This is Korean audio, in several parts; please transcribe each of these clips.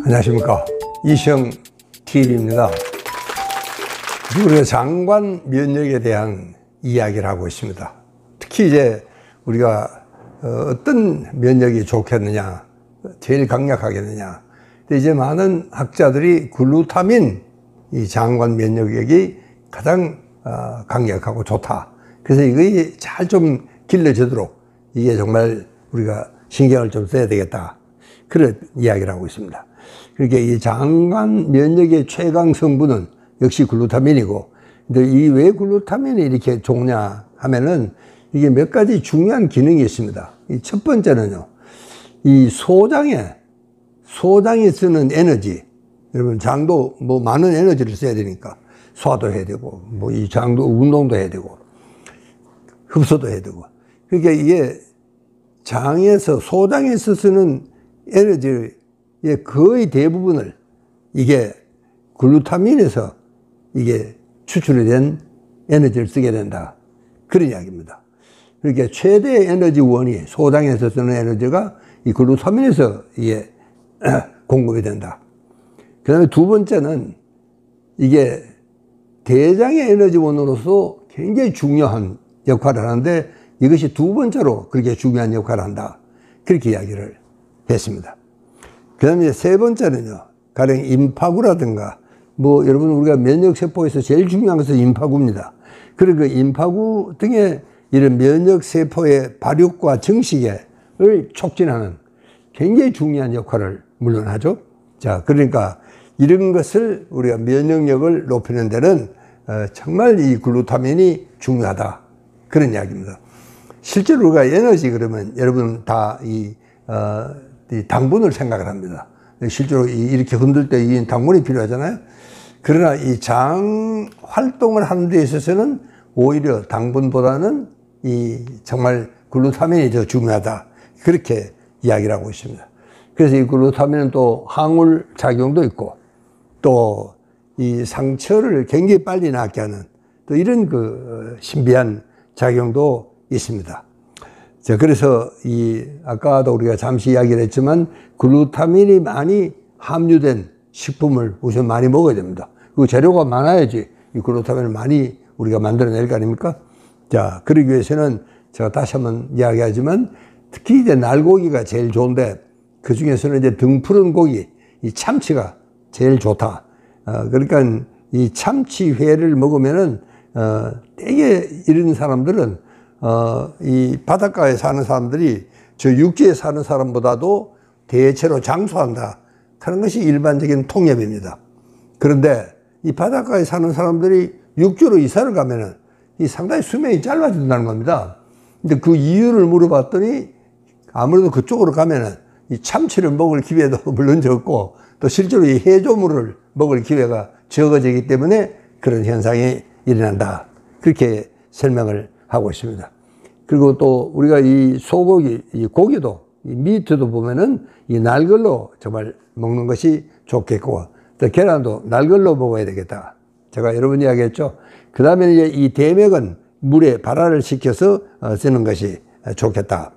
안녕하십니까, 이시영TV입니다. 우리가 장관 면역에 대한 이야기를 하고 있습니다. 특히 이제 우리가 어떤 면역이 좋겠느냐, 제일 강력하겠느냐. 근데 이제 많은 학자들이 글루타민, 이 장관 면역력이 가장 강력하고 좋다. 그래서 이게 잘 좀 길러지도록 이게 정말 우리가 신경을 좀 써야 되겠다, 그런 이야기를 하고 있습니다. 그러니까 이 장관 면역의 최강 성분은 역시 글루타민이고, 근데 이 왜 글루타민이 이렇게 좋냐 하면은 이게 몇 가지 중요한 기능이 있습니다. 이 첫 번째는요, 이 소장이 쓰는 에너지, 여러분 장도 뭐 많은 에너지를 써야 되니까 소화도 해야 되고, 뭐 이 장도 운동도 해야 되고, 흡수도 해야 되고, 그러니까 이게 소장에서 쓰는 에너지의 거의 대부분을 이게 글루타민에서 이게 추출이 된 에너지를 쓰게 된다, 그런 이야기입니다. 그러니까 최대 에너지원이 소장에서 쓰는 에너지가 이 글루타민에서 이게 공급이 된다. 그 다음에 두 번째는 이게 대장의 에너지원으로서 굉장히 중요한 역할을 하는데, 이것이 두 번째로 그렇게 중요한 역할을 한다, 그렇게 이야기를 했습니다. 그 다음에 세 번째는요, 가령 임파구라든가, 뭐 여러분 우리가 면역세포에서 제일 중요한 것은 임파구입니다. 그리고 그 임파구 등의 이런 면역세포의 발육과 증식을 촉진하는 굉장히 중요한 역할을 물론 하죠. 자, 그러니까 이런 것을 우리가 면역력을 높이는 데는 정말 이 글루타민이 중요하다, 그런 이야기입니다. 실제로 우리가 에너지 그러면 여러분 다 이 당분을 생각을 합니다. 실제로 이렇게 흔들 때 이 당분이 필요하잖아요. 그러나 이 장 활동을 하는 데 있어서는 오히려 당분보다는 이 정말 글루타민이 더 중요하다, 그렇게 이야기를 하고 있습니다. 그래서 이 글루타민은 또 항울 작용도 있고, 또 이 상처를 굉장히 빨리 낫게 하는 또 이런 그 신비한 작용도 있습니다. 자, 그래서 아까도 우리가 잠시 이야기를 했지만 글루타민이 많이 함유된 식품을 우선 많이 먹어야 됩니다. 그 재료가 많아야지 이 글루타민을 많이 우리가 만들어낼 거 아닙니까? 자, 그러기 위해서는 제가 다시 한번 이야기하지만 특히 이제 날고기가 제일 좋은데, 그 중에서는 이제 등 푸른 고기, 이 참치가 제일 좋다. 그러니까 이 참치회를 먹으면은 되게 이런 사람들은 이 바닷가에 사는 사람들이 저 육지에 사는 사람보다도 대체로 장수한다 하는 것이 일반적인 통념입니다. 그런데 이 바닷가에 사는 사람들이 육지로 이사를 가면은 이 상당히 수명이 짧아진다는 겁니다. 근데 그 이유를 물어봤더니 아무래도 그쪽으로 가면은 이 참치를 먹을 기회도 물론 적고, 또 실제로 이 해조물을 먹을 기회가 적어지기 때문에 그런 현상이 일어난다, 그렇게 설명을 하고 있습니다. 그리고 또 우리가 이 소고기, 이 고기도, 이 미트도 보면은 이 날걸로 정말 먹는 것이 좋겠고, 또 계란도 날걸로 먹어야 되겠다, 제가 여러 번 이야기했죠. 그 다음에 이제 이 대맥은 물에 발화를 시켜서 쓰는 것이 좋겠다,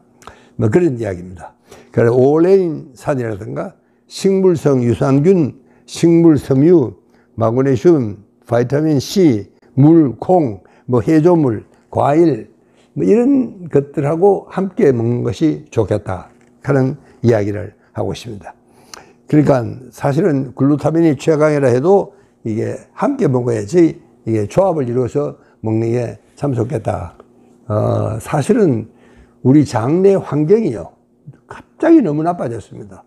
뭐 그런 이야기입니다. 그래서 올레인산이라든가 식물성 유산균, 식물섬유, 마그네슘, 바이타민 C, 물, 콩, 뭐 해조물, 과일, 뭐 이런 것들하고 함께 먹는 것이 좋겠다 하는 이야기를 하고 있습니다. 그러니까 사실은 글루타민이 최강이라 해도 이게 함께 먹어야지 이게 조합을 이루어서 먹는 게 참 좋겠다. 사실은 우리 장내 환경이요, 갑자기 너무 나빠졌습니다.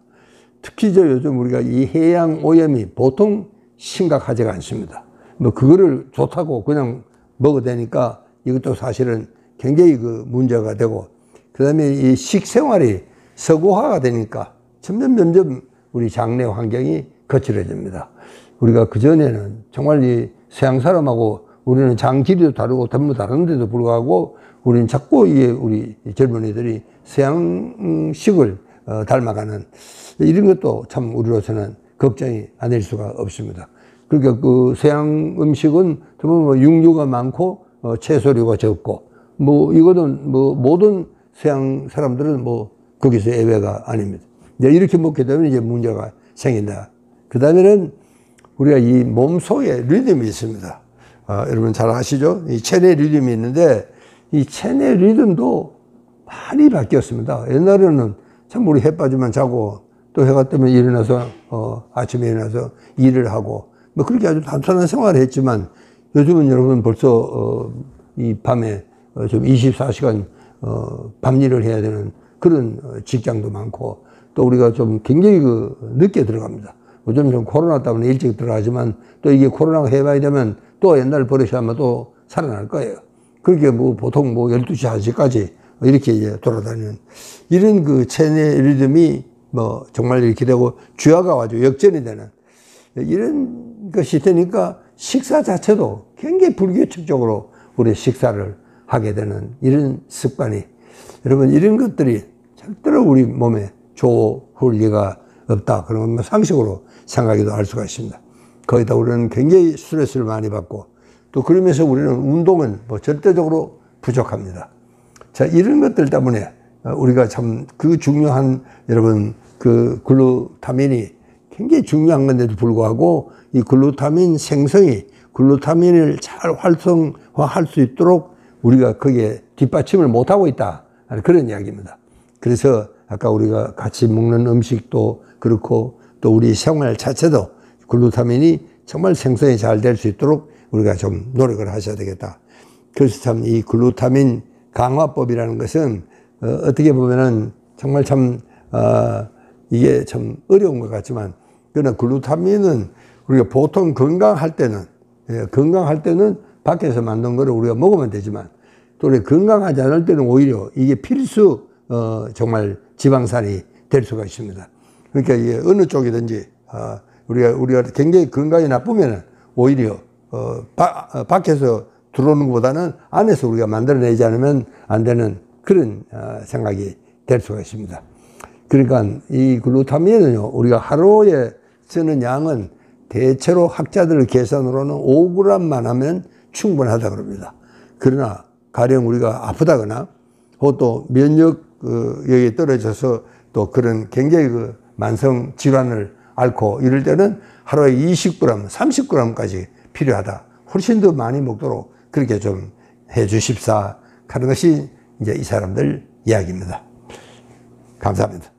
특히 요즘 우리가 이 해양 오염이 보통 심각하지가 않습니다. 뭐 그거를 좋다고 그냥 먹어도 되니까 이것도 사실은 굉장히 그 문제가 되고, 그 다음에 이 식생활이 서구화가 되니까 점점 우리 장내 환경이 거칠어집니다. 우리가 그전에는 정말 이 서양 사람하고 우리는 장 길이도 다르고 전부 다른데도 불구하고 우리는 자꾸 우리 젊은이들이 서양식을 닮아가는 이런 것도 참 우리로서는 걱정이 아닐 수가 없습니다. 그러니까 그 서양 음식은 뭐 육류가 많고 채소류가 적고, 뭐 이거는 뭐 모든 서양 사람들은 뭐 거기서 예외가 아닙니다. 이제 이렇게 먹게 되면 이제 문제가 생긴다. 그 다음에는 우리가 이 몸속에 리듬이 있습니다. 여러분 잘 아시죠? 이 체내 리듬이 있는데 이 체내 리듬도 많이 바뀌었습니다. 옛날에는 참 우리 해 빠지면 자고 또 해가 뜨면 일어나서 아침에 일어나서 일을 하고 뭐 그렇게 아주 단순한 생활을 했지만 요즘은 여러분 벌써 이 밤에 좀 24시간 밤일을 해야 되는 그런 직장도 많고 또 우리가 좀 굉장히 늦게 들어갑니다. 요즘 좀 코로나 때문에 일찍 들어가지만 또 이게 코로나가 해봐야 되면 또 옛날 버릇이 아마 또 살아날 거예요. 그렇게 뭐 보통 뭐 12시, 1시까지 이렇게 이제 돌아다니는 이런 그 체내 리듬이 뭐 정말 이렇게 되고 주야가 와가지고 역전이 되는 이런 것이 되니까 식사 자체도 굉장히 불규칙적으로 우리 식사를 하게 되는 이런 습관이 여러분 이런 것들이 절대로 우리 몸에 좋을 리가 없다. 그런 상식으로 생각해도 알 수가 있습니다. 거기다 우리는 굉장히 스트레스를 많이 받고 또 그러면서 우리는 운동은 뭐 절대적으로 부족합니다. 자, 이런 것들 때문에 우리가 참 그 중요한 여러분 그 글루타민이 굉장히 중요한 건데도 불구하고 이 글루타민 생성이 글루타민을 잘 활성화할 수 있도록 우리가 거기에 뒷받침을 못하고 있다. 그런 이야기입니다. 그래서 아까 우리가 같이 먹는 음식도 그렇고 또 우리 생활 자체도 글루타민이 정말 생성이 잘 될 수 있도록 우리가 좀 노력을 하셔야 되겠다. 그래서 참 이 글루타민 강화법이라는 것은 어떻게 보면은 정말 참 이게 참 어려운 것 같지만 그러나 글루타민은 우리가 보통 건강할 때는 밖에서 만든 거를 우리가 먹으면 되지만 또 우리 건강하지 않을 때는 오히려 이게 필수 정말 지방산이 될 수가 있습니다. 그러니까 이게 어느 쪽이든지 우리가 굉장히 건강이 나쁘면은 오히려 밖에서 들어오는 것보다는 안에서 우리가 만들어내지 않으면 안 되는 그런 생각이 될 수가 있습니다. 그러니까 이 글루타민은요, 우리가 하루에 쓰는 양은 대체로 학자들 계산으로는 5g만 하면 충분하다 그럽니다. 그러나 가령 우리가 아프다거나 또 면역력이 떨어져서 또 그런 굉장히 만성 질환을 앓고 이럴 때는 하루에 20g, 30g까지 필요하다. 훨씬 더 많이 먹도록 그렇게 좀 해 주십사 하는 것이 이제 이 사람들 이야기입니다. 감사합니다.